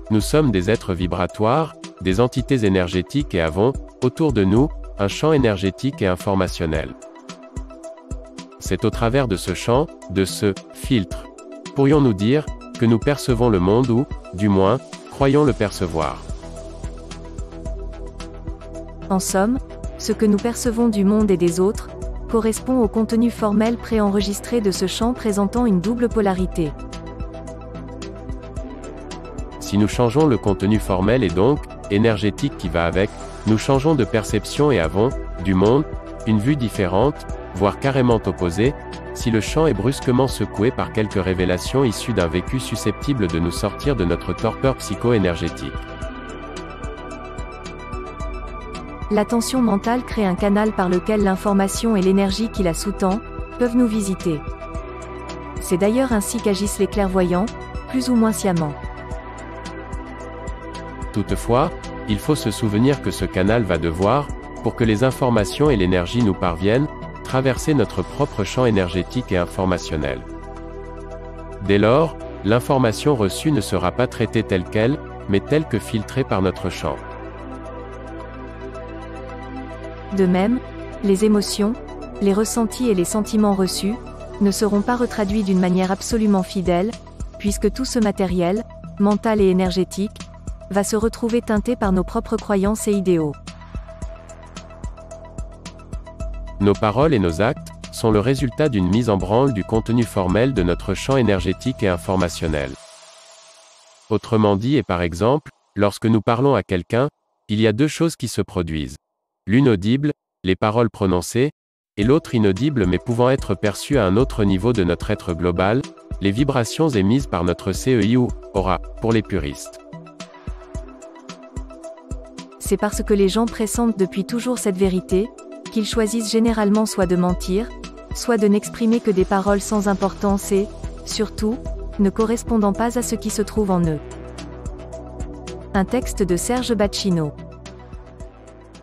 nous sommes des êtres vibratoires, des entités énergétiques et avons, autour de nous, un champ énergétique et informationnel. C'est au travers de ce champ, de ce filtre, pourrions-nous dire, que nous percevons le monde ou, du moins, croyons le percevoir. En somme, ce que nous percevons du monde et des autres, correspond au contenu formel préenregistré de ce champ présentant une double polarité. Si nous changeons le contenu formel et donc, énergétique qui va avec, nous changeons de perception et avons, du monde, une vue différente, voire carrément opposée, si le champ est brusquement secoué par quelques révélations issues d'un vécu susceptible de nous sortir de notre torpeur psycho-énergétique. L'attention mentale crée un canal par lequel l'information et l'énergie qui la sous-tend, peuvent nous visiter. C'est d'ailleurs ainsi qu'agissent les clairvoyants, plus ou moins sciemment. Toutefois, il faut se souvenir que ce canal va devoir, pour que les informations et l'énergie nous parviennent, traverser notre propre champ énergétique et informationnel. Dès lors, l'information reçue ne sera pas traitée telle qu'elle, mais telle que filtrée par notre champ. De même, les émotions, les ressentis et les sentiments reçus, ne seront pas retraduits d'une manière absolument fidèle, puisque tout ce matériel, mental et énergétique, va se retrouver teinté par nos propres croyances et idéaux. Nos paroles et nos actes sont le résultat d'une mise en branle du contenu formel de notre champ énergétique et informationnel. Autrement dit et par exemple, lorsque nous parlons à quelqu'un, il y a deux choses qui se produisent. L'une audible, les paroles prononcées, et l'autre inaudible mais pouvant être perçue à un autre niveau de notre être global, les vibrations émises par notre CEI ou aura, pour les puristes. C'est parce que les gens pressentent depuis toujours cette vérité, qu'ils choisissent généralement soit de mentir, soit de n'exprimer que des paroles sans importance et, surtout, ne correspondant pas à ce qui se trouve en eux. Un texte de Serge Bacchino.